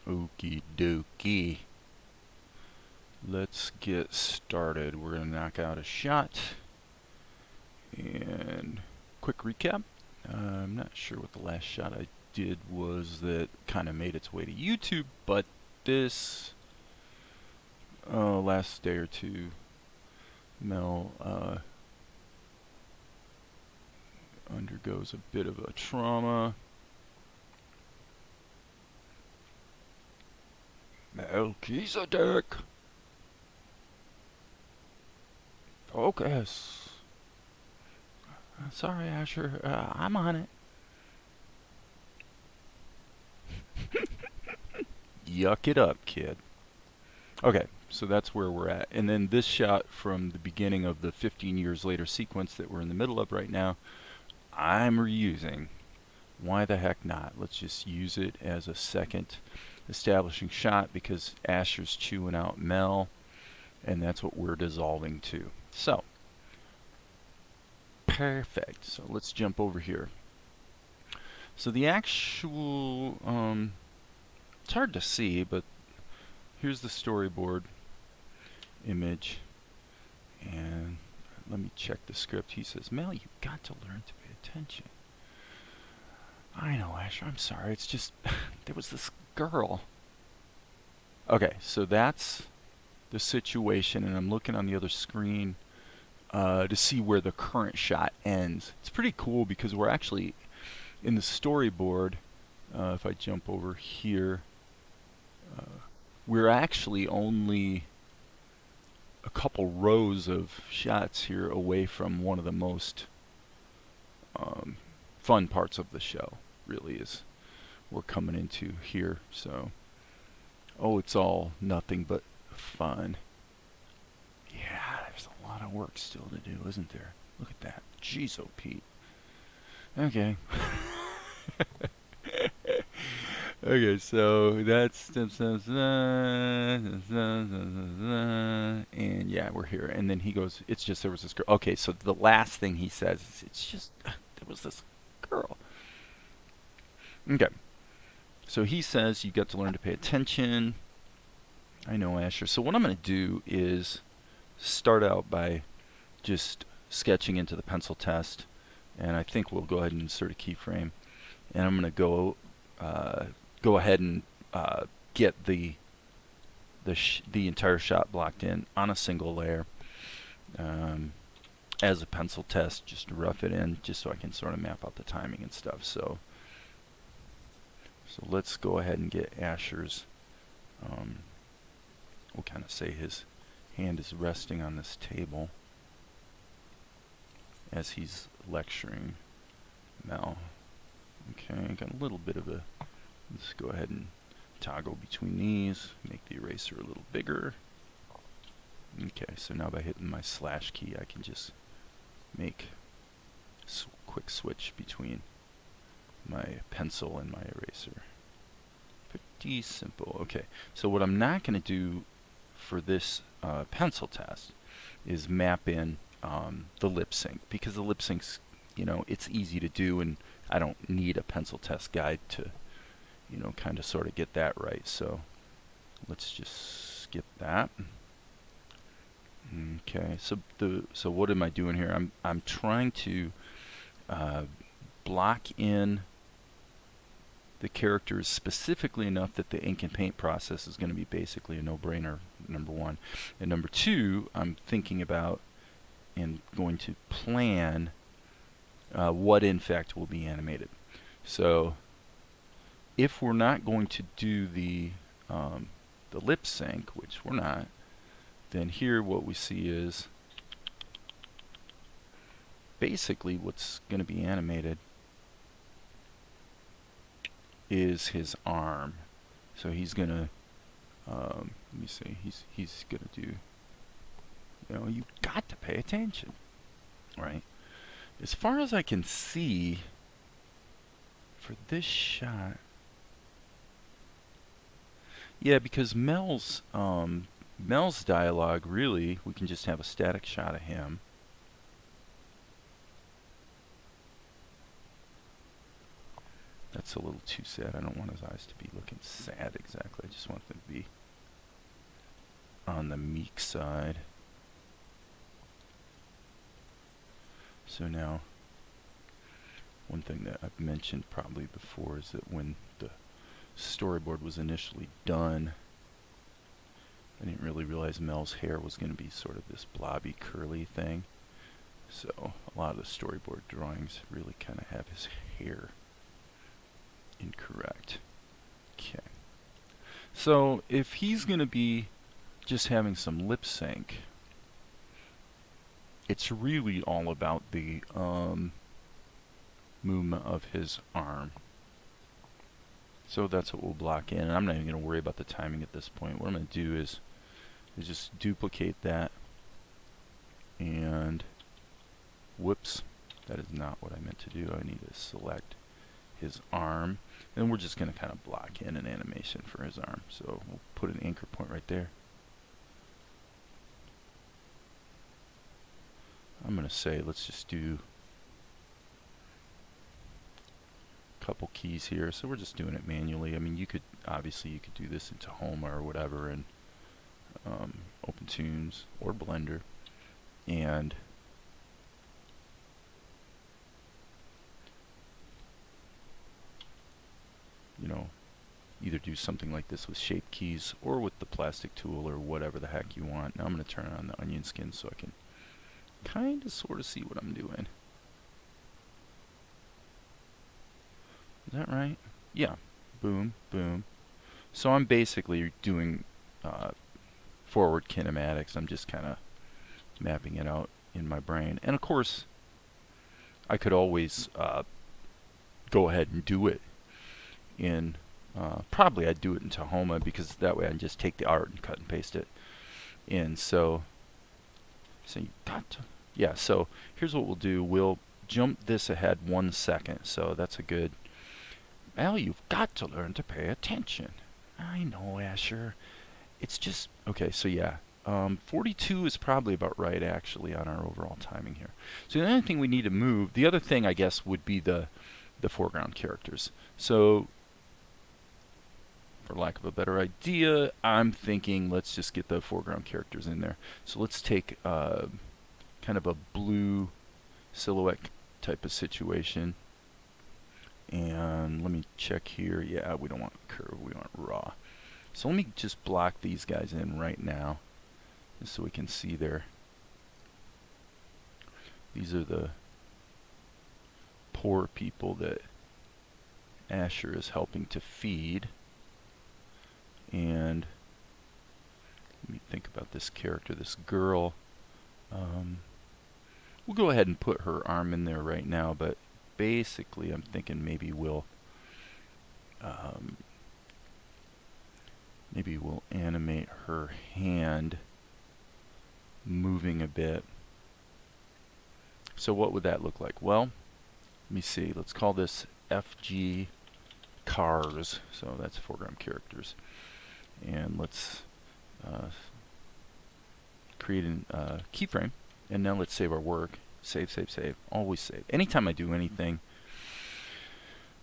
Okie dokie. Let's get started. We're going to knock out a shot. And quick recap. I'm not sure what the last shot I did was that kind of made its way to YouTube, but this last day or two, Mel undergoes a bit of a trauma. Melchizedek! Focus! Sorry, Asher. I'm on it. Yuck it up, kid. Okay, so that's where we're at. And then this shot from the beginning of the 15 years later sequence that we're in the middle of right now, I'm reusing. Why the heck not? Let's just use it as a second establishing shot because Asher's chewing out Mel, and that's what we're dissolving to. So, perfect. So let's jump over here. So the actual, it's hard to see, but here's the storyboard image. And let me check the script. He says, Mel, you've got to learn to pay attention. I know, Asher, I'm sorry. It's just, there was this girl. Okay, so that's the situation, and I'm looking on the other screen to see where the current shot ends. It's pretty cool because we're actually in the storyboard. If I jump over here, we're actually only a couple rows of shots here away from one of the most fun parts of the show, really, is we're coming into here. So, oh, it's all nothing but fun. Yeah, there's a lot of work still to do, isn't there? Look at that. Jeez, oh, Pete. Okay. Okay, so that's and yeah, we're here. And then he goes, it's just there was this girl. Okay, so the last thing he says is, it's just there was this girl. Okay, so he says you got to learn to pay attention. I know, Asher. So what I'm going to do is start out by just sketching into the pencil test, and I think we'll go ahead and insert a keyframe, and I'm going to go ahead and get the entire shot blocked in on a single layer as a pencil test, just to rough it in, just so I can sort of map out the timing and stuff. So let's go ahead and get Asher's. We'll kind of say his hand is resting on this table as he's lecturing Mel. Okay, got a little bit of a. Let's go ahead and toggle between these, make the eraser a little bigger. Okay, so now by hitting my slash key, I can just make a quick switch between my pencil and my eraser. Pretty simple. Okay, so what I'm not going to do for this pencil test is map in the lip sync, because the lip sync's, you know, it's easy to do, and I don't need a pencil test guide to, you know, kind of sort of get that right. So let's just skip that. Okay, so what am I doing here? I'm trying to block in the characters specifically enough that the ink and paint process is going to be basically a no-brainer, number one. And number two, I'm thinking about and going to plan what in fact will be animated. So if we're not going to do the lip sync, which we're not, then here what we see is basically what's going to be animated is his arm. So he's gonna let me see, he's gonna do, you know, you got to pay attention, right? As far as I can see for this shot, yeah, because Mel's dialogue, really, we can just have a static shot of him. That's a little too sad. I don't want his eyes to be looking sad exactly. just want them to be on the meek side. So now, one thing that I've mentioned probably before is that when the storyboard was initially done, I didn't really realize Mel's hair was going to be sort of this blobby curly thing. So a lot of the storyboard drawings really kind of have his hair incorrect. Okay. So if he's going to be just having some lip sync, it's really all about the movement of his arm. So that's what we'll block in. And I'm not even going to worry about the timing at this point. What I'm going to do is just duplicate that. And whoops, that is not what I meant to do. I need to select his arm. And we're just going to kind of block in an animation for his arm. So we'll put an anchor point right there. I'm going to say let's just do a couple keys here. So we're just doing it manually. I mean, you could obviously you could do this in Tahoma or whatever, and OpenTunes or Blender, and you know, either do something like this with shape keys or with the plastic tool or whatever the heck you want. Now I'm going to turn on the onion skin so I can kind of sort of see what I'm doing. Is that right? Yeah. Boom, boom. So I'm basically doing forward kinematics. I'm just kind of mapping it out in my brain. And of course, I could always go ahead and do it in, probably I'd do it in Tahoma, because that way I can just take the art and cut and paste it in. So you got to, yeah, so here's what we'll do. We'll jump this ahead 1 second. So that's a good, well, you've got to learn to pay attention. I know, Asher. It's just, okay, so yeah. 42 is probably about right, actually, on our overall timing here. So the only thing we need to move, the other thing, I guess, would be the foreground characters. So, for lack of a better idea, I'm thinking let's just get the foreground characters in there. So let's take kind of a blue silhouette type of situation. And let me check here. Yeah, we don't want curve, we want raw. So let me just block these guys in right now, just so we can see there. These are the poor people that Asher is helping to feed. And let me think about this character, this girl. We'll go ahead and put her arm in there right now, but basically I'm thinking maybe we'll animate her hand moving a bit. So what would that look like? Well, let me see. Let's call this FG Cars. So that's foreground characters. And let's create a keyframe. And now let's save our work. Save, save, save. Always save. Anytime I do anything,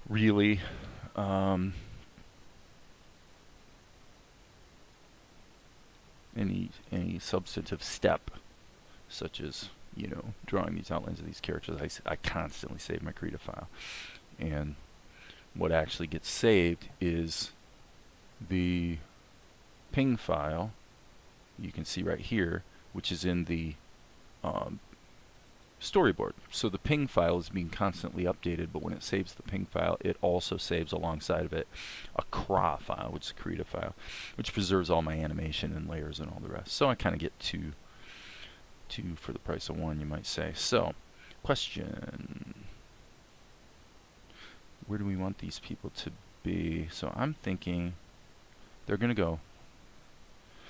really, any substantive step, such as, you know, drawing these outlines of these characters, I constantly save my KRITA file. And what actually gets saved is the ping file you can see right here, which is in the storyboard. So the ping file is being constantly updated, but when it saves the ping file, it also saves alongside of it a KRA file, which is a KRITA file, which preserves all my animation and layers and all the rest. So I kind of get two for the price of one, you might say. So, question: where do we want these people to be? So I'm thinking they're going to go.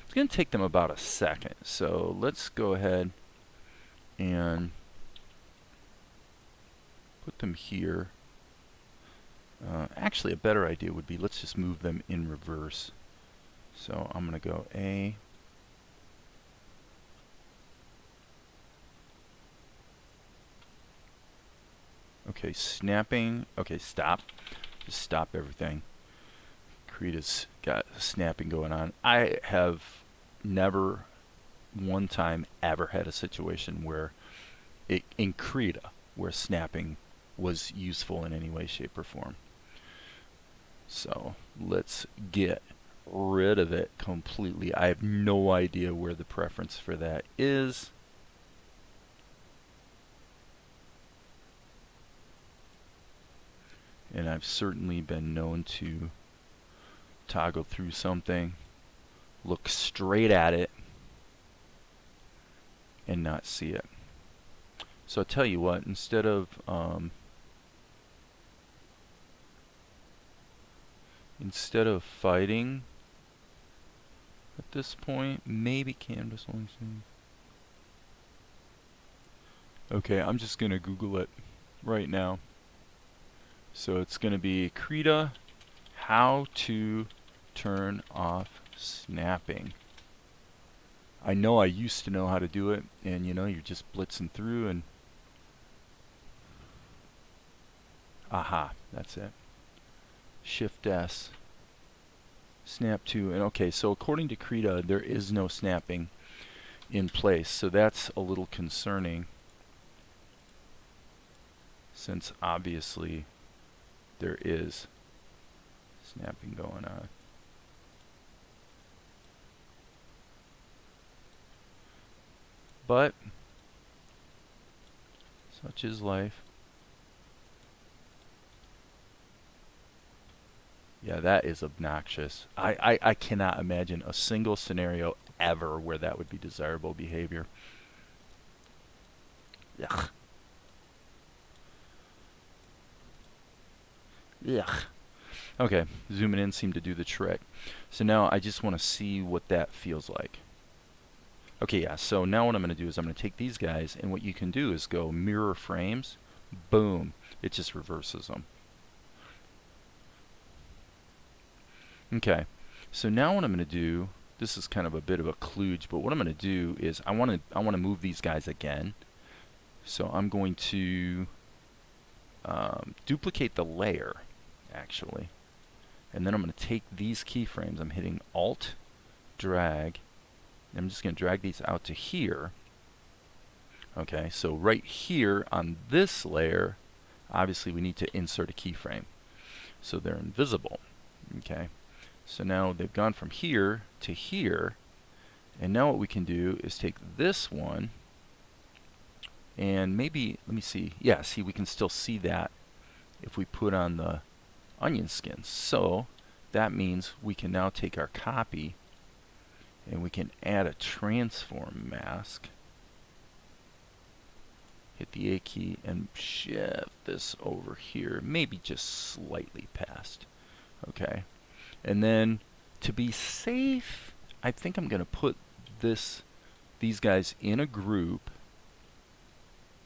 It's going to take them about a second. So let's go ahead and put them here. Actually, a better idea would be let's just move them in reverse. So I'm going to go A. Okay, snapping. Okay, stop. Just stop everything. KRITA's got snapping going on. I have never one time ever had a situation where in KRITA where snapping was useful in any way, shape, or form. So let's get rid of it completely. I have no idea where the preference for that is. And I've certainly been known to toggle through something, look straight at it, and not see it. So I'll tell you what, instead of fighting at this point, maybe canvas only save. Okay, I'm just gonna Google it right now. So it's gonna be KRITA, how to turn off snapping. I know I used to know how to do it, and you know, you're just blitzing through and aha, that's it. Shift S, snap to, and okay, so according to KRITA, there is no snapping in place, so that's a little concerning, since obviously there is snapping going on. But such is life. Yeah, that is obnoxious. I cannot imagine a single scenario ever where that would be desirable behavior. Yuck. Yuck. Okay, zooming in seemed to do the trick. So now I just want to see what that feels like. Okay, yeah, so now what I'm going to do is I'm going to take these guys, and what you can do is go mirror frames, boom, it just reverses them. Okay, so now what I'm going to do, this is kind of a bit of a kludge, but what I'm going to do is I want to move these guys again. So I'm going to duplicate the layer, actually, and then I'm going to take these keyframes. I'm hitting Alt, drag. I'm just going to drag these out to here. Okay, so right here on this layer, obviously we need to insert a keyframe. So they're invisible. Okay, so now they've gone from here to here, and now what we can do is take this one, and maybe, let me see, yeah, see, we can still see that if we put on the onion skins. So that means we can now take our copy and we can add a transform mask, hit the A key, and shift this over here, maybe just slightly past. Okay, and then to be safe, I think I'm going to put these guys in a group,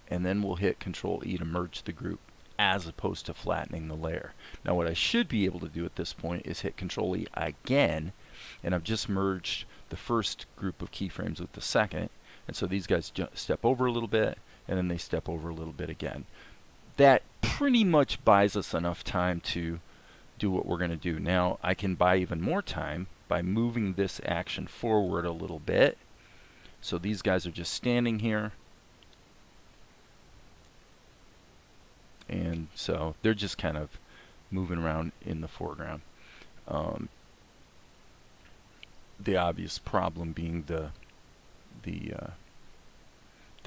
and then we'll hit Control E to merge the group, as opposed to flattening the layer. Now what I should be able to do at this point is hit Control E again, and I've just merged the first group of keyframes with the second, and so these guys step over a little bit, and then they step over a little bit again. That pretty much buys us enough time to do what we're going to do. Now I can buy even more time by moving this action forward a little bit. So these guys are just standing here, and so they're just kind of moving around in the foreground. The obvious problem being the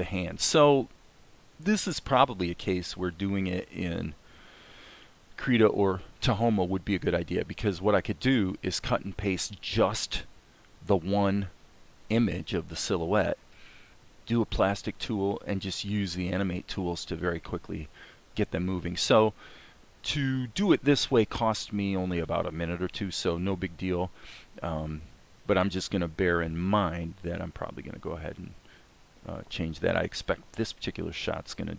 hand. So this is probably a case where doing it in KRITA or Tahoma would be a good idea, because what I could do is cut and paste just the one image of the silhouette, do a plastic tool, and just use the animate tools to very quickly get them moving. So to do it this way cost me only about a minute or two, so no big deal. But I'm just going to bear in mind that I'm probably going to go ahead and change that. I expect this particular shot's going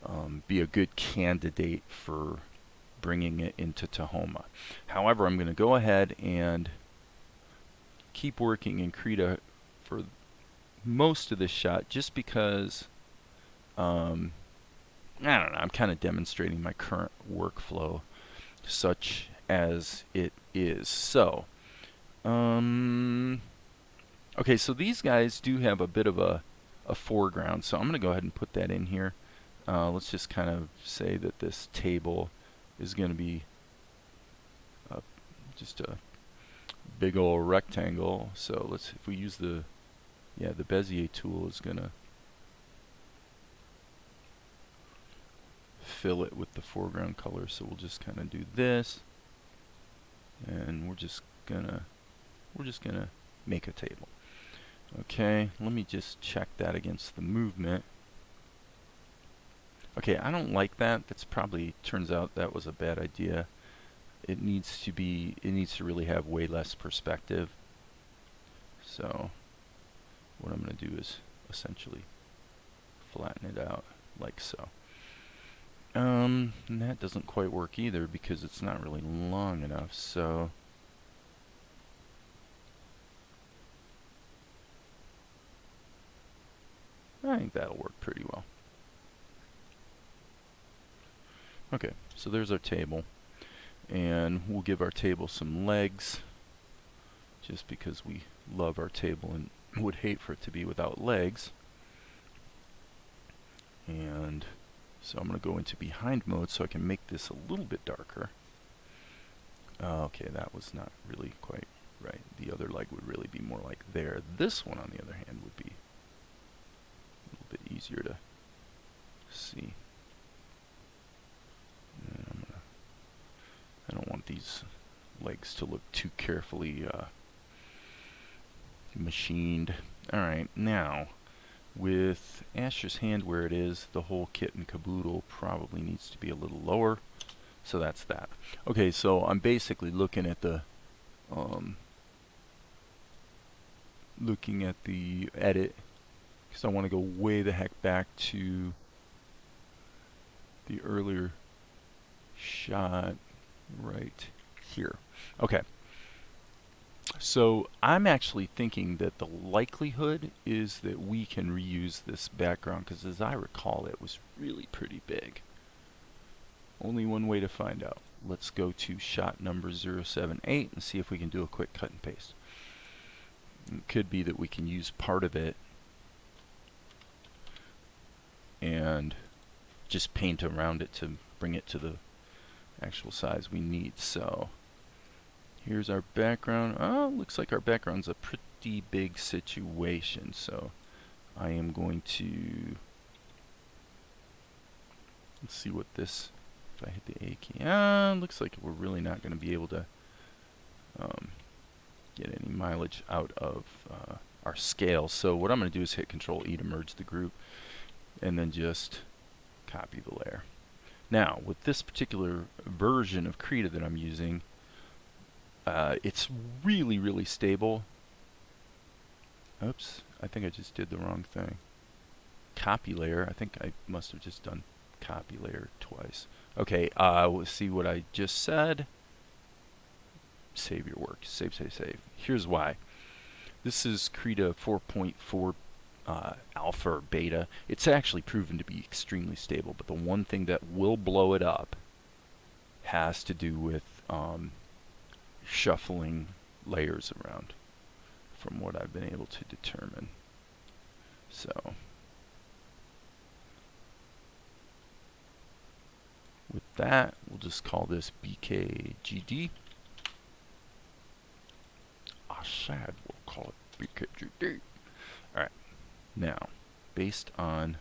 to be a good candidate for bringing it into Tahoma. However, I'm going to go ahead and keep working in KRITA for most of this shot, just because I don't know, I'm kind of demonstrating my current workflow such as it is. So, okay, so these guys do have a bit of a foreground, so I'm going to go ahead and put that in here. Let's just kind of say that this table is going to be just a big old rectangle. So if we use the Bezier tool is going to fill it with the foreground color. So we'll just kind of do this, and we're just gonna make a table. Okay, let me just check that against the movement. Okay, I don't like that. That's probably, turns out that was a bad idea. It needs to really have way less perspective. So what I'm going to do is essentially flatten it out like so. And that doesn't quite work either because it's not really long enough. So I think that'll work pretty well. Okay, so there's our table. And we'll give our table some legs, just because we love our table and would hate for it to be without legs. And so I'm going to go into behind mode so I can make this a little bit darker. Okay, that was not really quite right. The other leg would really be more like there. This one, on the other hand, would be a little bit easier to see. And I don't want these legs to look too carefully machined. Alright, now with Asher's hand where it is, the whole kit and caboodle probably needs to be a little lower. So that's that. Okay, so I'm basically looking at the edit, because I want to go way the heck back to the earlier shot right here. Okay. So I'm actually thinking that the likelihood is that we can reuse this background, because as I recall it was really pretty big. Only one way to find out. Let's go to shot number 078 and see if we can do a quick cut and paste. It could be that we can use part of it and just paint around it to bring it to the actual size we need. So here's our background. Oh, looks like our background's a pretty big situation. So I am going to, let's see what this, if I hit the A key, looks like we're really not going to be able to get any mileage out of our scale. So what I'm going to do is hit Control E to merge the group and then just copy the layer. Now with this particular version of KRITA that I'm using, it's really stable. Oops, I think I just did the wrong thing. Copy layer, I think I must have just done copy layer twice. Okay, we'll see what I just said. Save your work. Save. Here's why. This is KRITA 4.4 alpha or beta. It's actually proven to be extremely stable, but the one thing that will blow it up has to do with shuffling layers around, from what I've been able to determine. So with that, we'll just call this BKGD. I said we'll call it BKGD. Alright, now based on,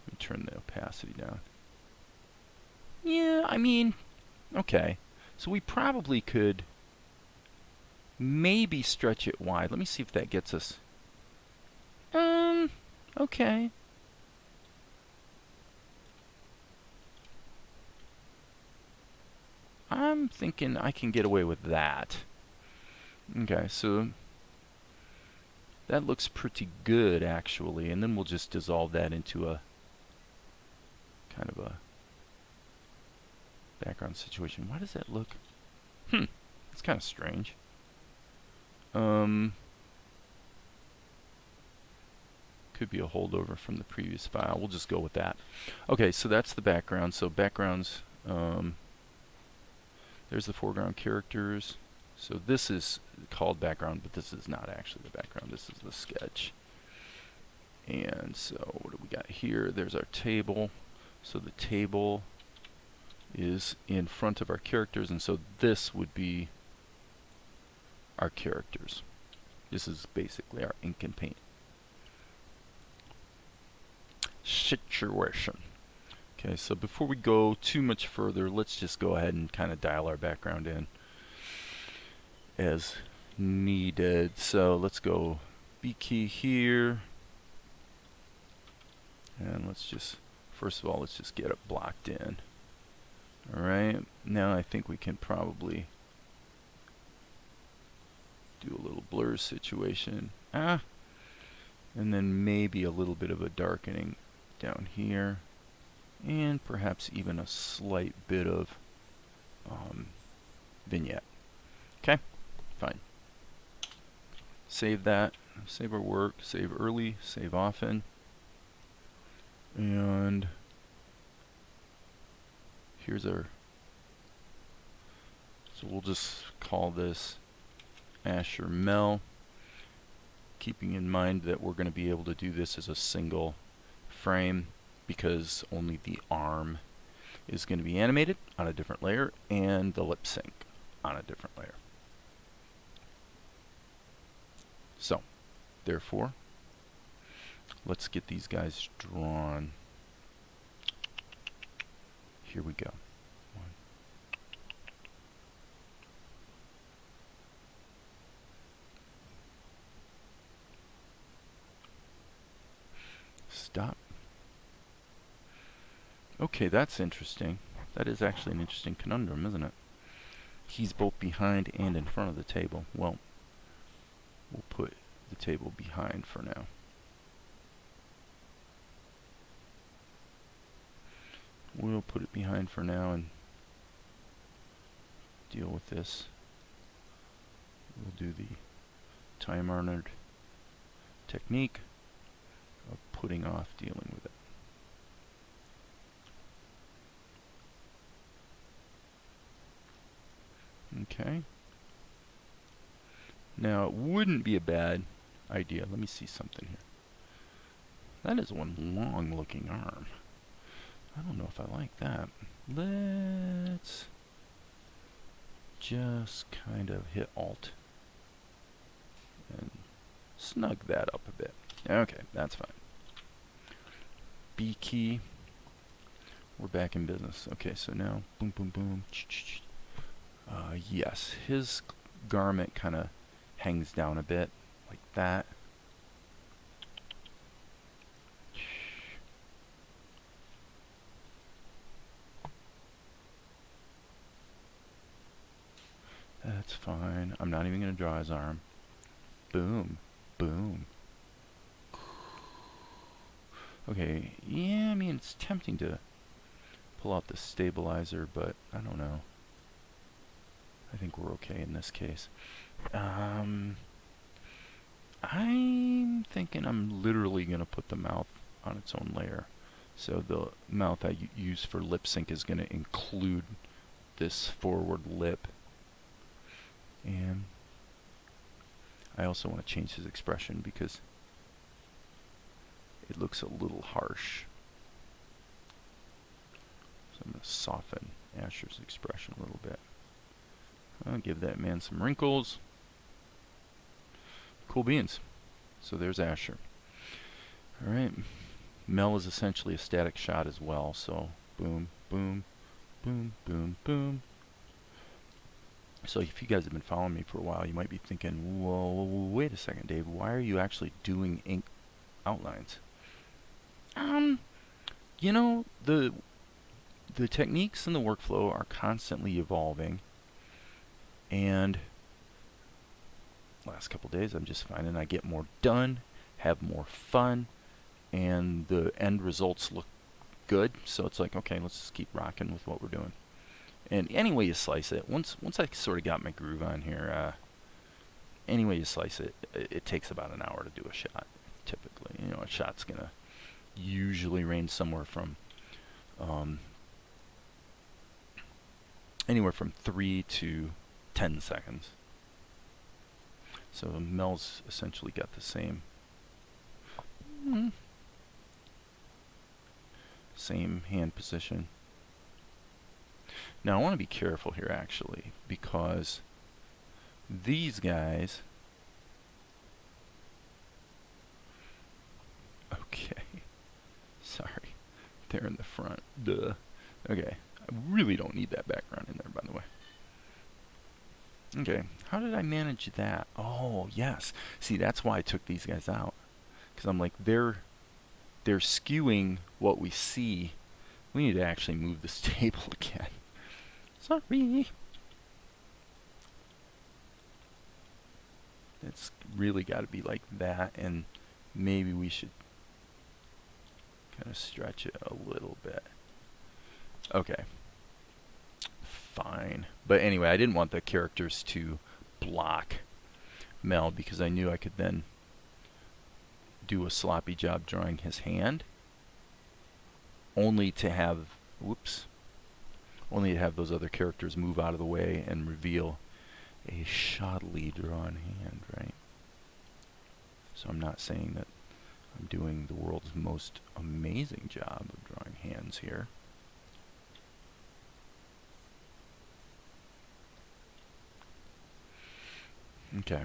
let me turn the opacity down. Yeah, I mean, okay, so we probably could maybe stretch it wide. Let me see if that gets us. Okay. I'm thinking I can get away with that. Okay, so that looks pretty good actually, and then we'll just dissolve that into a kind of a background situation. Why does that look? It's kind of strange. Could be a holdover from the previous file. We'll just go with that. Okay, so that's the background. So backgrounds, there's the foreground characters. So this is called background, but this is not actually the background. This is the sketch. And so what do we got here? There's our table. So the table is in front of our characters, and so this would be our characters. This is basically our ink and paint situation. Okay, so before we go too much further, let's just go ahead and kind of dial our background in as needed. So let's go B key here, and let's just, first of all, let's just get it blocked in. Alright, now I think we can probably do a little blur situation. And then maybe a little bit of a darkening down here, and perhaps even a slight bit of vignette. Okay, fine. Save that, save our work, save early, save often, and here's our, so we'll just call this Asher Mel, keeping in mind that we're going to be able to do this as a single frame because only the arm is going to be animated on a different layer and the lip sync on a different layer. So, therefore, let's get these guys drawn. Here we go. Stop. Okay, that's interesting. That is actually an interesting conundrum, isn't it? He's both behind and in front of the table. Well, we'll put the table behind for now. We'll put it behind for now and deal with this. We'll do the time-honored technique of putting off dealing with it. Okay. Now, it wouldn't be a bad idea. Let me see something here. That is one long-looking arm. I don't know if I like that. Let's just kind of hit Alt and snug that up a bit. Okay, that's fine. B key. We're back in business. Okay, so now, boom, boom, boom. Yes, his garment kind of hangs down a bit, like that. That's fine. I'm not even going to draw his arm. Boom, boom. Okay, yeah, I mean, it's tempting to pull out the stabilizer, but I don't know. I think we're okay in this case. I'm thinking I'm literally going to put the mouth on its own layer. So the mouth I use for lip sync is going to include this forward lip. And I also want to change his expression because it looks a little harsh. So I'm going to soften Asher's expression a little bit. I'll give that man some wrinkles. Cool beans. So there's Asher. Alright. Mel is essentially a static shot as well. So boom, boom, boom, boom, boom. So if you guys have been following me for a while, you might be thinking, whoa, wait a second, Dave. Why are you actually doing ink outlines? You know, the techniques and the workflow are constantly evolving. And last couple days I'm just finding I get more done, have more fun, and the end results look good. So it's like, okay, let's just keep rocking with what we're doing. And any way you slice it, once I sort of got my groove on here, any way you slice it, it takes about an hour to do a shot, typically. You know, a shot's gonna usually range somewhere from anywhere from 3 to 10 seconds. So Mel's essentially got the same hand position. Now I want to be careful here actually, because these guys, okay, sorry, they're in the front, duh. Okay, I really don't need that background in there, by the way. Okay, how did I manage that? Oh, yes. See, that's why I took these guys out. Because I'm like, they're skewing what we see. We need to actually move this table again. Sorry. It's really got to be like that, and maybe we should kind of stretch it a little bit. Okay. Fine. But anyway, I didn't want the characters to block Mel because I knew I could then do a sloppy job drawing his hand, only to have those other characters move out of the way and reveal a shoddily drawn hand, right? So I'm not saying that I'm doing the world's most amazing job of drawing hands here. Okay.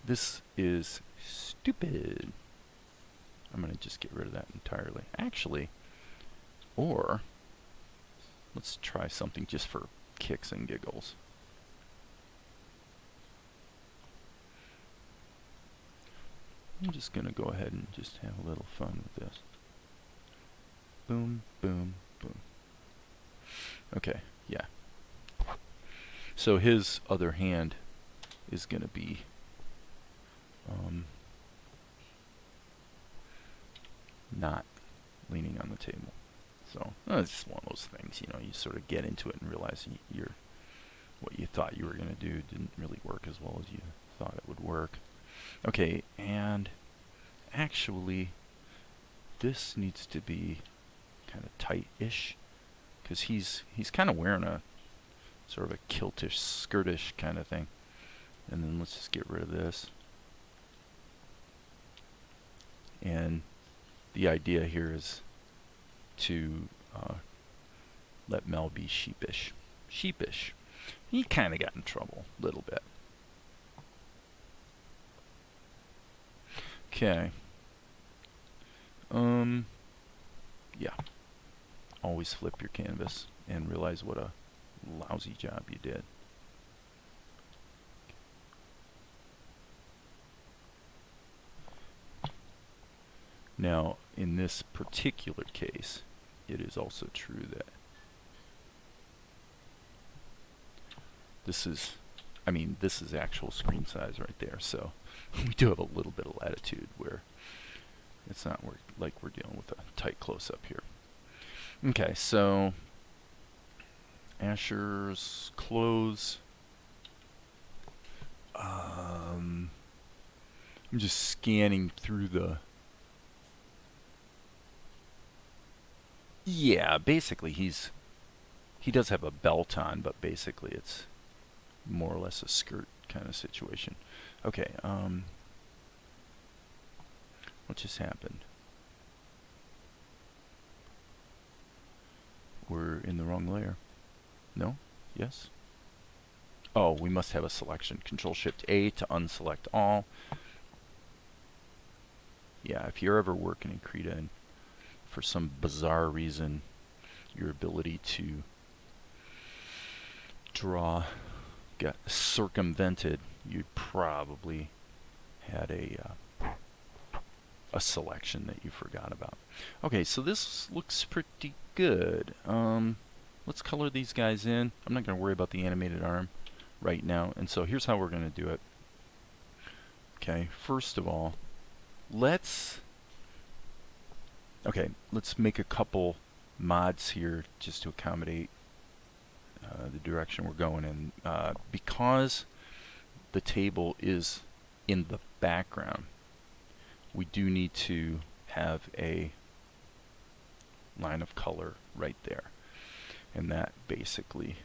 This is stupid. I'm going to just get rid of that entirely. Actually, or let's try something just for kicks and giggles. I'm just going to go ahead and just have a little fun with this. Boom, boom, boom. Okay, yeah. So his other hand is going to be not leaning on the table. So it's just one of those things, you know, you sort of get into it and realize what you thought you were going to do didn't really work as well as you thought it would work. Okay, and actually this needs to be kind of tight-ish, because he's kind of wearing a sort of a kiltish, skirtish kind of thing. And then let's just get rid of this. And the idea here is to let Mel be sheepish. Sheepish. He kind of got in trouble a little bit. Okay. Yeah. Always flip your canvas and realize what a lousy job you did. Now, in this particular case, it is also true that this is actual screen size right there, so we do have a little bit of latitude where it's not like we're dealing with a tight close-up here. Okay, so Asher's clothes. I'm just scanning through the... Yeah, basically he does have a belt on, but basically it's more or less a skirt kind of situation. Okay, what just happened? We're in the wrong layer. No? Yes? Oh, we must have a selection. Control-Shift-A to unselect all. Yeah, if you're ever working in KRITA and for some bizarre reason your ability to draw got circumvented, you'd probably had a selection that you forgot about. Okay, so this looks pretty good. Let's color these guys in. I'm not going to worry about the animated arm right now, and so here's how we're going to do it. Okay, first of all, let's make a couple mods here just to accommodate the direction we're going in. Because the table is in the background, we do need to have a line of color right there. And that basically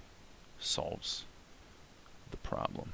solves the problem.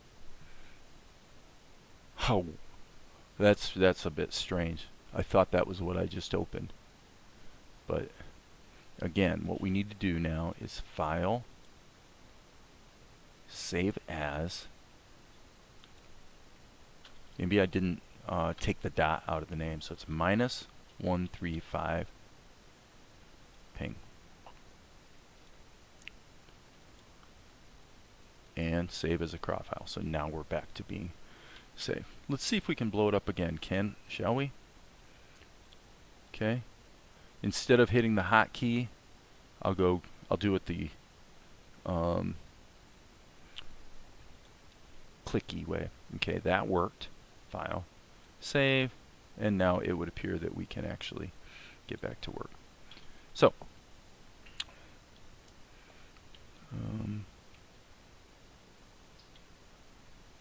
Oh, that's a bit strange. I thought that was what I just opened. But again, what we need to do now is File, Save As. Maybe I didn't take the dot out of the name, so it's -135 ping. And save as a CRAW file. So now we're back to being saved. Let's see if we can blow it up again. Shall we? Okay. Instead of hitting the hotkey, I'll do it the clicky way. Okay, that worked. File, save, and now it would appear that we can actually get back to work. So,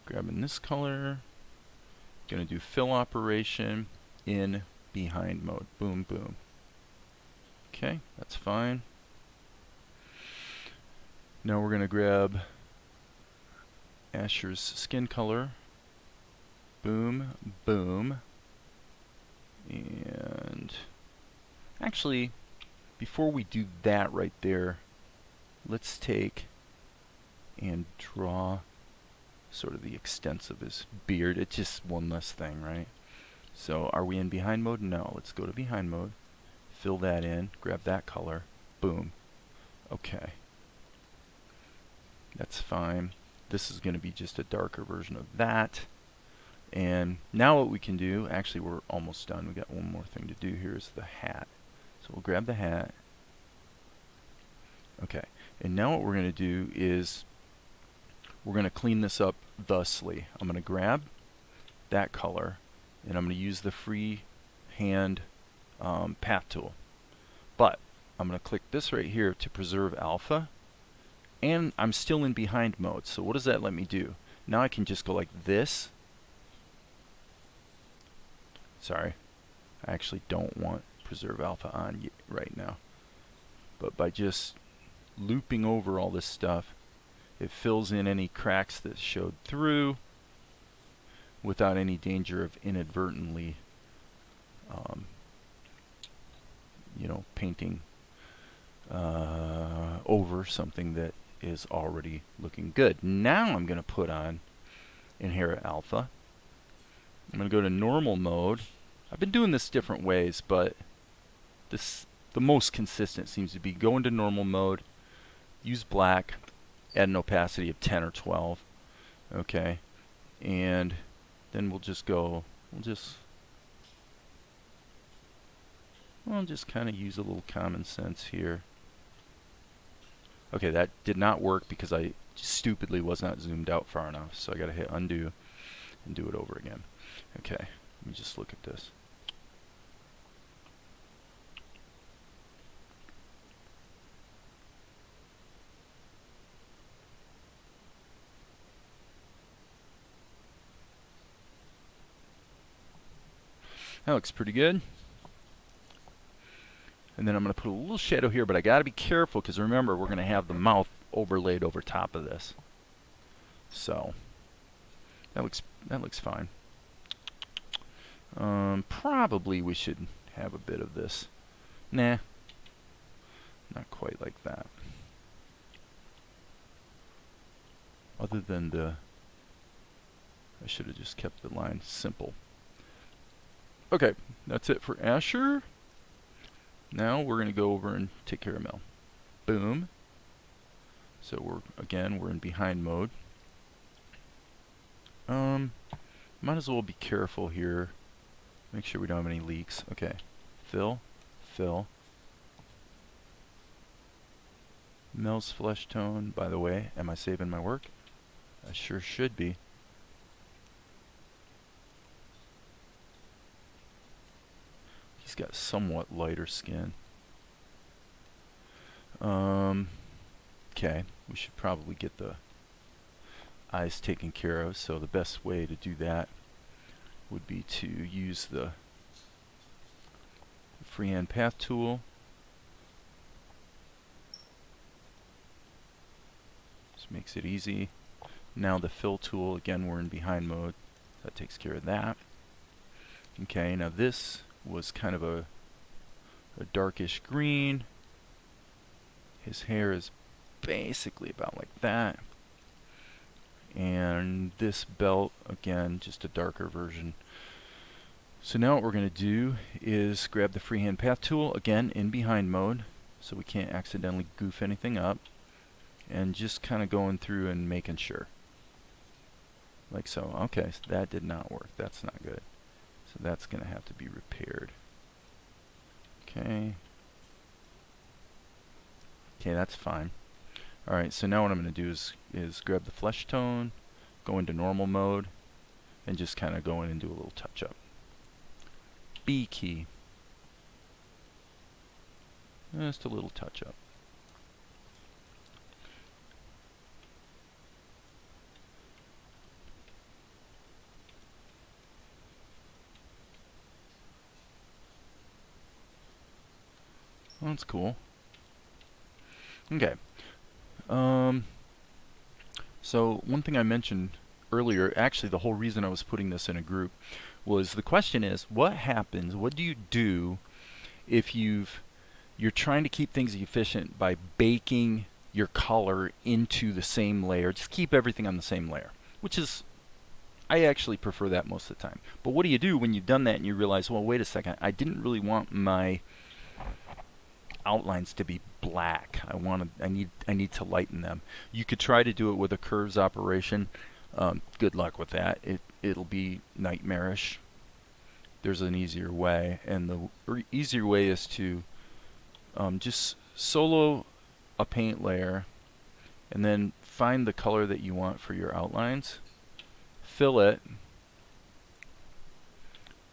grabbing this color, gonna do fill operation in behind mode. Boom, boom. Okay, that's fine. Now we're gonna grab Asher's skin color. Boom, boom. And actually, before we do that right there, let's take and draw sort of the extents of his beard. It's just one less thing, right? So are we in behind mode? No. Let's go to behind mode. Fill that in. Grab that color. Boom. Okay. That's fine. This is going to be just a darker version of that. And now what we can do, actually we're almost done. We got one more thing to do here is the hat. So we'll grab the hat. Okay. And now what we're going to do is we're going to clean this up thusly. I'm going to grab that color and I'm going to use the free hand path tool. But I'm going to click this right here to preserve alpha, and I'm still in behind mode. So what does that let me do? Now I can just go like this. Sorry, I actually don't want preserve alpha on right now. But by just looping over all this stuff, it fills in any cracks that showed through without any danger of inadvertently painting over something that is already looking good. Now I'm going to put on Inherit Alpha. I'm going to go to normal mode. I've been doing this different ways, but the most consistent seems to be go into normal mode, use black, add an opacity of 10 or 12. Okay. And then we'll just kind of use a little common sense here. Okay, that did not work because I stupidly was not zoomed out far enough. So I got to hit undo and do it over again. Okay, let me just look at this. That looks pretty good. And then I'm going to put a little shadow here, but I got to be careful because remember we're going to have the mouth overlaid over top of this. So that looks fine. Probably we should have a bit of this. Nah, not quite like that. Other than I should have just kept the line simple. Okay, that's it for Asher. Now we're going to go over and take care of Mel. Boom. So we're in behind mode. Might as well be careful here. Make sure we don't have any leaks. Okay. Fill. Mel's flesh tone. By the way, am I saving my work? I sure should be. He's got somewhat lighter skin. Okay, we should probably get the eyes taken care of, so the best way to do that would be to use the freehand path tool. This makes it easy. Now the fill tool, again we're in behind mode. That takes care of that. Okay, now this was kind of a darkish green. His hair is basically about like that. And this belt, again, just a darker version. So now what we're going to do is grab the freehand path tool, again in behind mode, so we can't accidentally goof anything up, and just kind of going through and making sure. Like so. Okay, so that did not work. That's not good. So that's going to have to be repaired. Okay. Okay, that's fine. Alright, so now what I'm going to do is grab the flesh tone, go into normal mode, and just kind of go in and do a little touch up. B key. Just a little touch up. That's cool. Okay. So one thing I mentioned earlier, actually the whole reason I was putting this in a group, was the question is, what happens, what do you do if you're trying to keep things efficient by baking your color into the same layer? Just keep everything on the same layer, which is, I actually prefer that most of the time. But what do you do when you've done that and you realize, well, wait a second, I didn't really want my outlines to be black. I need to lighten them. You could try to do it with a curves operation. Good luck with that. It'll be nightmarish. There's an easier way, and the easier way is to just solo a paint layer and then find the color that you want for your outlines, fill it,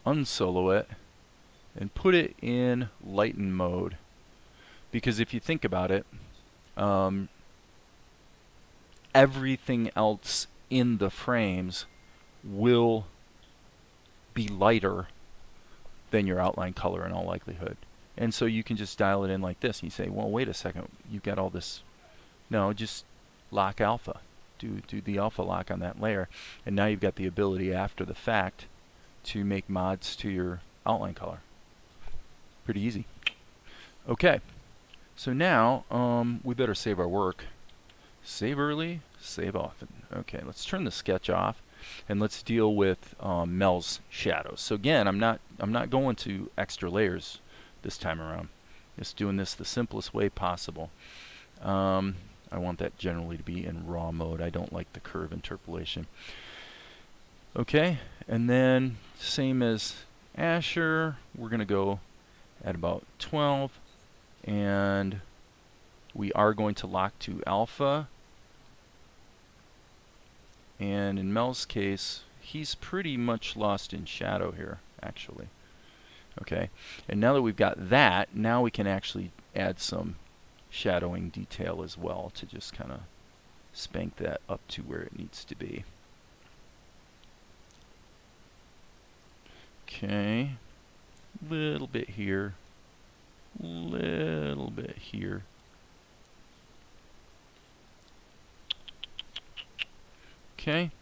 unsolo it, and put it in lighten mode. Because if you think about it, everything else in the frames will be lighter than your outline color in all likelihood. And so you can just dial it in like this. And you say, well, wait a second, you've got all this. No, just lock alpha. Do the alpha lock on that layer. And now you've got the ability after the fact to make mods to your outline color. Pretty easy. Okay. So now, we better save our work. Save early, save often. Okay, let's turn the sketch off, and let's deal with Mel's shadows. So again, I'm not going to extra layers this time around. Just doing this the simplest way possible. I want that generally to be in raw mode. I don't like the curve interpolation. Okay, and then same as Asher, we're going to go at about 12. And we are going to lock to alpha. And in Mel's case, he's pretty much lost in shadow here, actually. Okay, and now that we've got that, now we can actually add some shadowing detail as well to just kind of spank that up to where it needs to be. Okay, little bit here. Little bit here. Okay.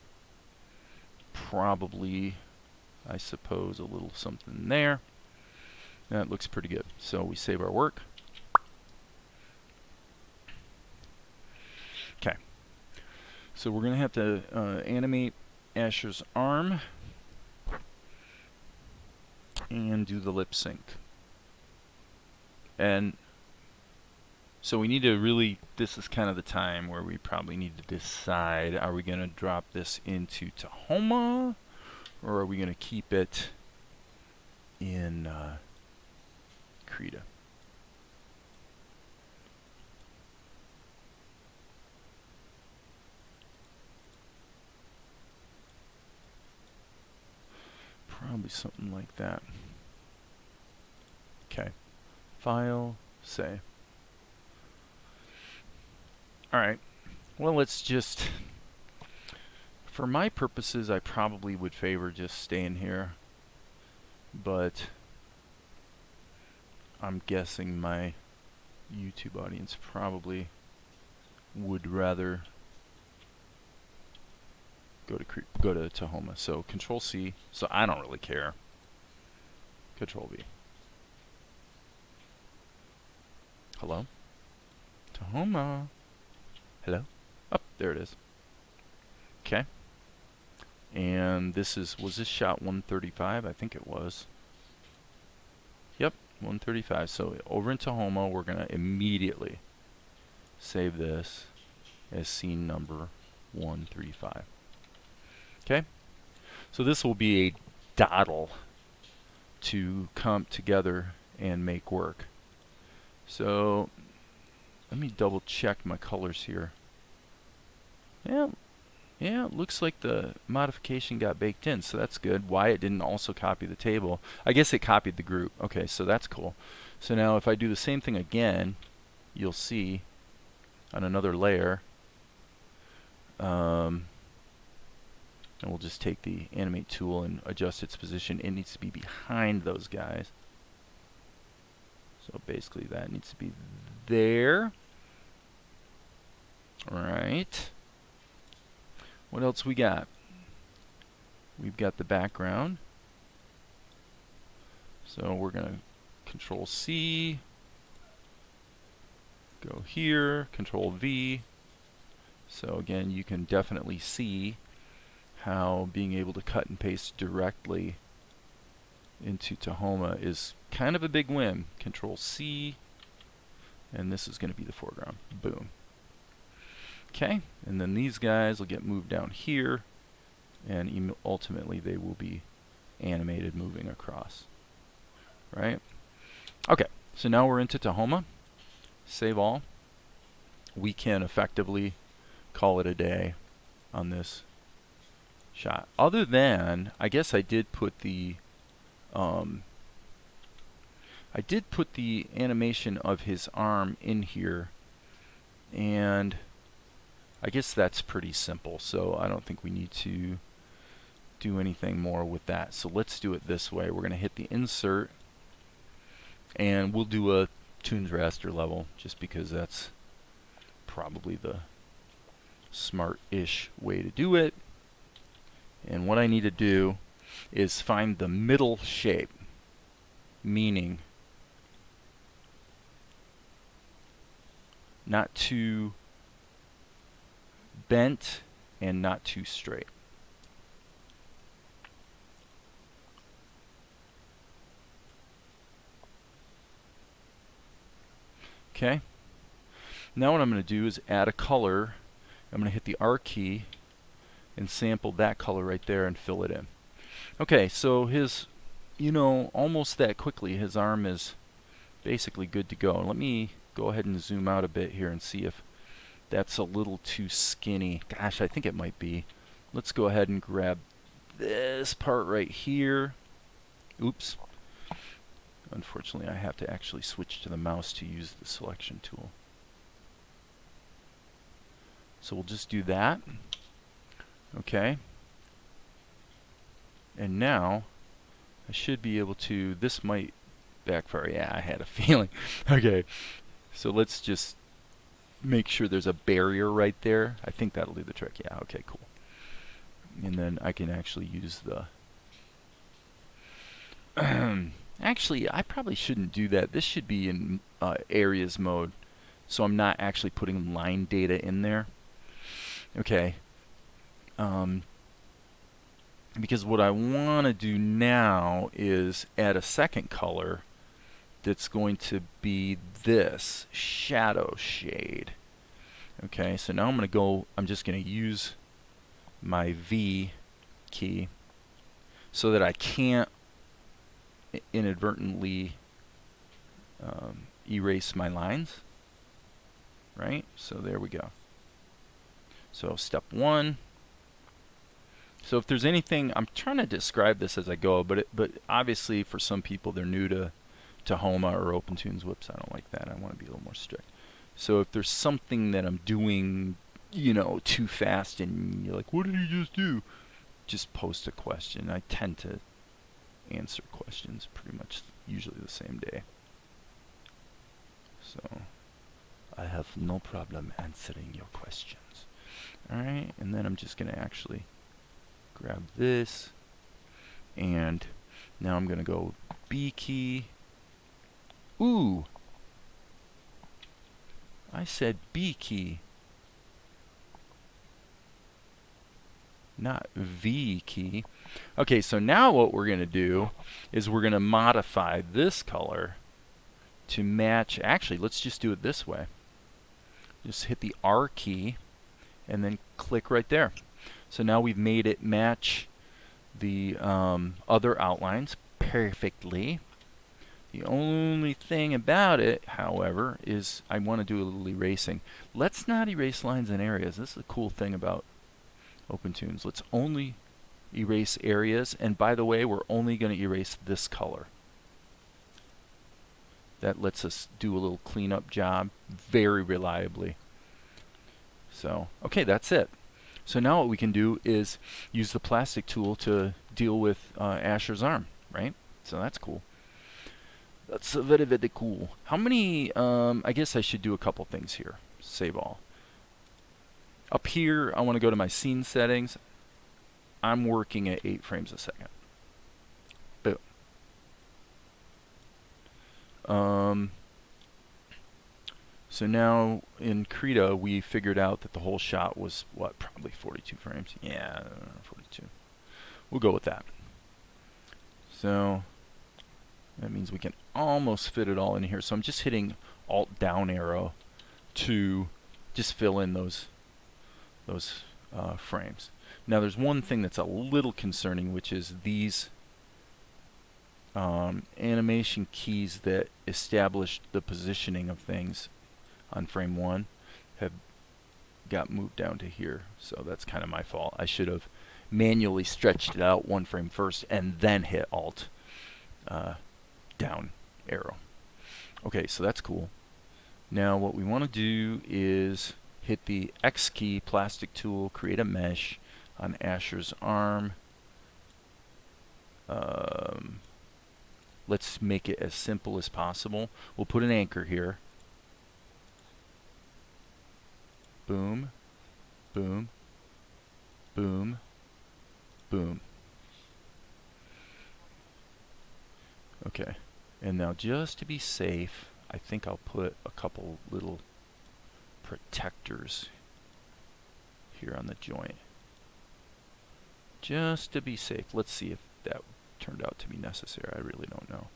Probably, I suppose, a little something there. That looks pretty good. So we save our work. Okay. So we're going to have to animate Asher's arm and do the lip sync. And so we need to really, this is kind of the time where we probably need to decide, are we going to drop this into Tahoma, or are we going to keep it in KRITA? Probably something like that. Okay. File, save. Alright, well, let's just, for my purposes, I probably would favor just staying here, but I'm guessing my YouTube audience probably would rather go to Tahoma. So Control C. So I don't really care. Control V. Hello? Tahoma. Hello? Oh, there it is. Okay. And this was this shot 135? I think it was. Yep, 135. So over in Tahoma, we're going to immediately save this as scene number 135. Okay? So this will be a doddle to come together and make work. So let me double check my colors here. Yeah, it looks like the modification got baked in, so that's good. Why it didn't also copy the table. I guess it copied the group. Okay, so that's cool. So now if I do the same thing again, you'll see on another layer, and we'll just take the animate tool and adjust its position. It needs to be behind those guys. So basically that needs to be there. All right. What else we got? We've got the background. So we're going to Control C, go here, Control V. So again, you can definitely see how being able to cut and paste directly into Tahoma is kind of a big win. Control C, and this is going to be the foreground. Boom. Okay, and then these guys will get moved down here, and ultimately they will be animated moving across. Right? Okay, so now we're into Tahoma. Save all. We can effectively call it a day on this shot. Other than, I guess I did put the animation of his arm in here, and I guess that's pretty simple, so I don't think we need to do anything more with that. So let's do it this way. We're going to hit the insert, and we'll do a Toons raster level, just because that's probably the smart-ish way to do it. And what I need to do is find the middle shape, meaning not too bent and not too straight. Okay. Now what I'm going to do is add a color. I'm going to hit the R key and sample that color right there and fill it in. Okay, so his, almost that quickly, his arm is basically good to go. Let me go ahead and zoom out a bit here and see if that's a little too skinny. Gosh, I think it might be. Let's go ahead and grab this part right here. Oops. Unfortunately, I have to actually switch to the mouse to use the selection tool. So we'll just do that. Okay. And now I should be able to, this might backfire. Yeah, I had a feeling. Okay. So let's just make sure there's a barrier right there. I think that'll do the trick. Yeah, okay, cool. And then I can actually use the actually, I probably shouldn't do that. This should be in areas mode, so I'm not actually putting line data in there. Okay. Because what I want to do now is add a second color that's going to be this shadow shade. Okay, so now I'm just going to use my V key so that I can't inadvertently erase my lines. Right? So there we go. So step one. So if there's anything, I'm trying to describe this as I go, but obviously for some people they're new to Tahoma or OpenToons. Whoops, I don't like that. I want to be a little more strict. So if there's something that I'm doing, too fast and you're like, what did he just do? Just post a question. I tend to answer questions pretty much usually the same day. So I have no problem answering your questions. Alright, and then I'm just going to actually grab this, and now I'm going to go B key. Ooh! I said B key, not V key. Okay, so now what we're going to do is we're going to modify this color to match. Actually, let's just do it this way. Just hit the R key and then click right there. So now we've made it match the other outlines perfectly. The only thing about it, however, is I want to do a little erasing. Let's not erase lines and areas. This is the cool thing about OpenToons. Let's only erase areas, and by the way, we're only going to erase this color. That lets us do a little cleanup job very reliably. So, okay, that's it. So now what we can do is use the plastic tool to deal with Asher's arm, right? So that's cool. That's very, very cool. How many, I guess I should do a couple things here. Save all. Up here, I want to go to my scene settings. I'm working at 8 frames a second. Boom. So now in KRITA, we figured out that the whole shot was, what, probably 42 frames? Yeah, 42. We'll go with that. So that means we can almost fit it all in here. So I'm just hitting Alt down arrow to just fill in those frames. Now there's one thing that's a little concerning, which is these animation keys that established the positioning of things on frame 1 have got moved down to here. So that's kind of my fault. I should have manually stretched it out 1 frame first and then hit Alt down arrow. Okay, so that's cool. Now what we want to do is hit the X key, plastic tool, create a mesh on Asher's arm. Let's make it as simple as possible. We'll put an anchor here. Boom, boom, boom, boom. Okay, and now just to be safe, I think I'll put a couple little protectors here on the joint. Just to be safe. Let's see if that turned out to be necessary. I really don't know.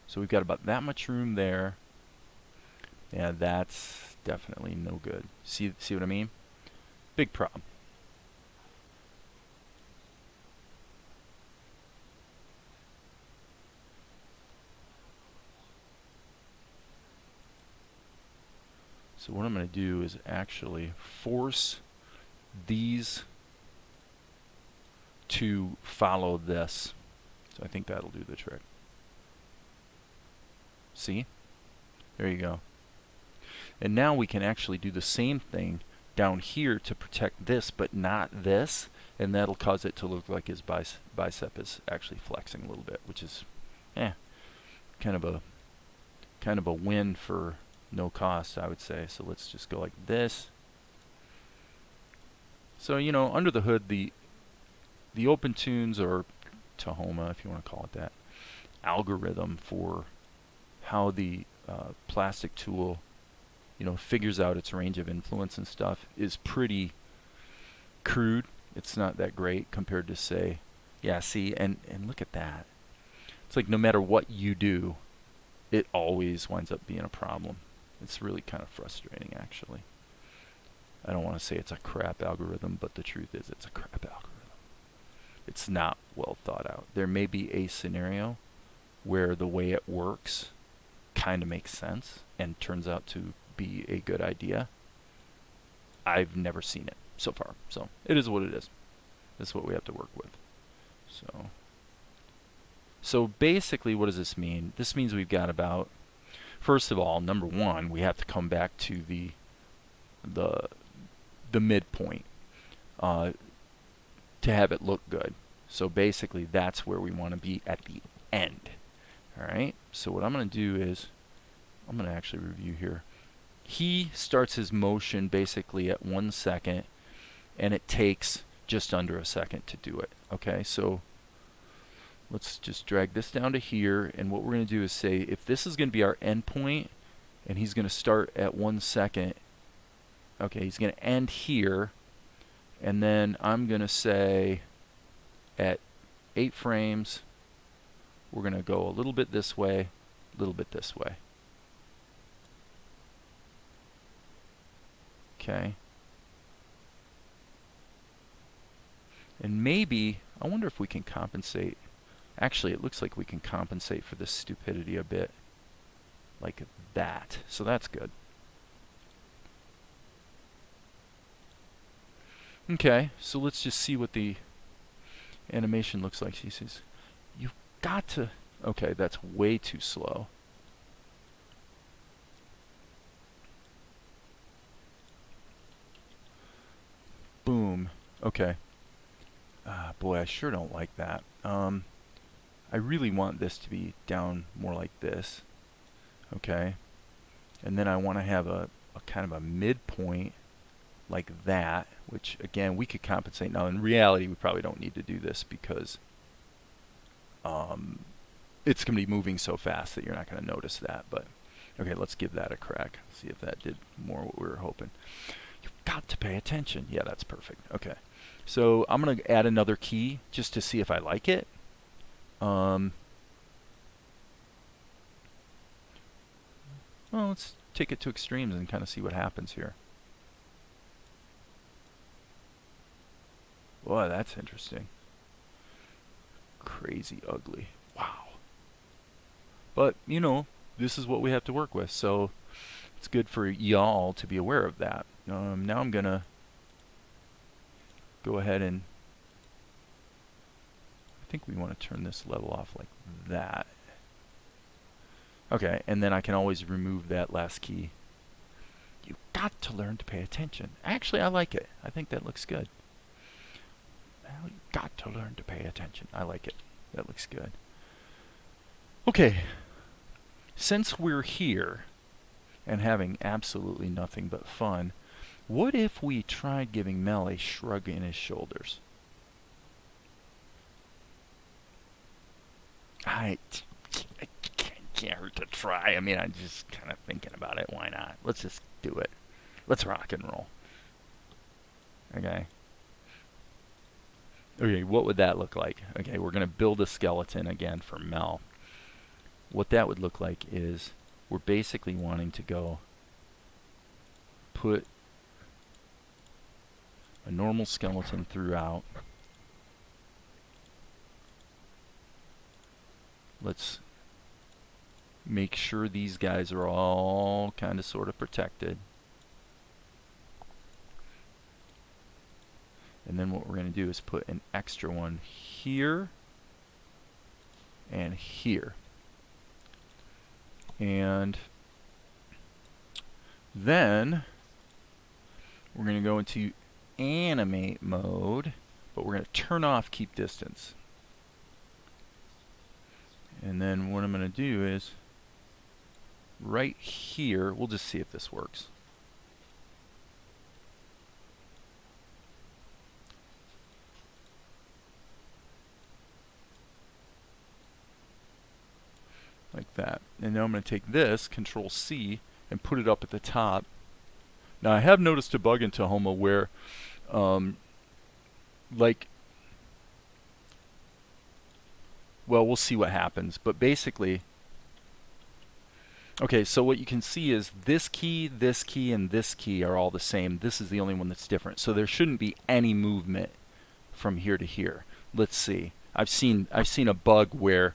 So we've got about that much room there. Yeah, that's definitely no good. See what I mean? Big problem. So what I'm going to do is actually force these to follow this. So I think that'll do the trick. See? There you go. And now we can actually do the same thing down here to protect this, but not this, and that'll cause it to look like his bicep is actually flexing a little bit, which is kind of a win for no cost, I would say. So let's just go like this. So, you know, under the hood, the OpenToons, or Tahoma, if you want to call it that, algorithm for how the plastic tool, you know, figures out its range of influence and stuff is pretty crude. It's not that great compared to, say, yeah, see, and look at that. It's like no matter what you do, it always winds up being a problem. It's really kind of frustrating, actually. I don't want to say it's a crap algorithm, but the truth is it's a crap algorithm. It's not well thought out. There may be a scenario where the way it works kind of makes sense and turns out to be a good idea. I've never seen it so far. So it is what it is. This is what we have to work with. So basically, what does this mean? This means we've got about, first of all, number one, we have to come back to the midpoint to have it look good. So basically, that's where we want to be at the end. All right. So what I'm going to do is, I'm going to actually review here. He starts his motion basically at 1 second, and it takes just under a second to do it. Okay, so let's just drag this down to here, and what we're going to do is say if this is going to be our endpoint, and he's going to start at 1 second, okay, he's going to end here, and then I'm going to say at 8 frames, we're going to go a little bit this way, a little bit this way. Okay. And maybe, I wonder if we can compensate. Actually, it looks like we can compensate for this stupidity a bit. Like that. So that's good. Okay, so let's just see what the animation looks like. She says, you've got to... Okay, that's way too slow. Boom. Okay. Boy, I sure don't like that. I really want this to be down more like this. Okay. And then I want to have a kind of a midpoint like that, which again, we could compensate. Now, in reality, we probably don't need to do this because it's going to be moving so fast that you're not going to notice that. But okay, let's give that a crack. See if that did more what we were hoping. You've got to pay attention. Yeah, that's perfect. Okay. So I'm going to add another key just to see if I like it. Well, let's take it to extremes and kind of see what happens here. Boy, that's interesting. Crazy ugly. Wow. But, you know, this is what we have to work with, so it's good for y'all to be aware of that. Now I'm going to go ahead and I think we want to turn this level off like that. Okay, and then I can always remove that last key. You've got to learn to pay attention. Actually, I like it. I think that looks good. Well, you've got to learn to pay attention. I like it. That looks good. Okay, since we're here and having absolutely nothing but fun, what if we tried giving Mel a shrug in his shoulders? I can't hurt to try. I mean, I'm just kind of thinking about it. Why not? Let's just do it. Let's rock and roll. Okay. Okay, what would that look like? Okay, we're going to build a skeleton again for Mel. What that would look like is we're basically wanting to go put a normal skeleton throughout. Let's make sure these guys are all kind of sort of protected. And then what we're going to do is put an extra one here and here. And then we're going to go into animate mode, but we're going to turn off keep distance. And then what I'm going to do is right here, we'll just see if this works. Like that. And now I'm going to take this, Control C, and put it up at the top. Now I have noticed a bug in Tahoma where, well, we'll see what happens. But basically, okay, so what you can see is this key, and this key are all the same. This is the only one that's different. So there shouldn't be any movement from here to here. Let's see. I've seen a bug where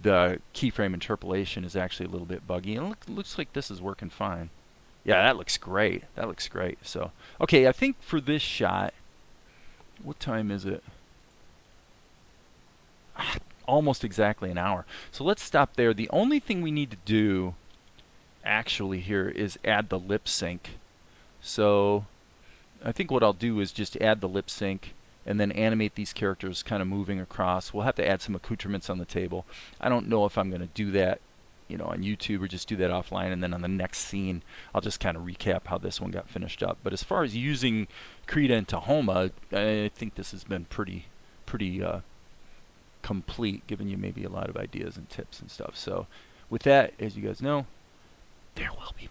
the keyframe interpolation is actually a little bit buggy, and it looks like this is working fine. Yeah, that looks great. That looks great. So, okay, I think for this shot, what time is it? Almost exactly an hour. So let's stop there. The only thing we need to do actually here is add the lip sync. So I think what I'll do is just add the lip sync and then animate these characters kind of moving across. We'll have to add some accoutrements on the table. I don't know if I'm going to do that, you know, on YouTube or just do that offline, and then on the next scene I'll just kind of recap how this one got finished up. But as far as using KRITA and Tahoma, I think this has been pretty complete, giving you maybe a lot of ideas and tips and stuff. So with that, as you guys know, there will be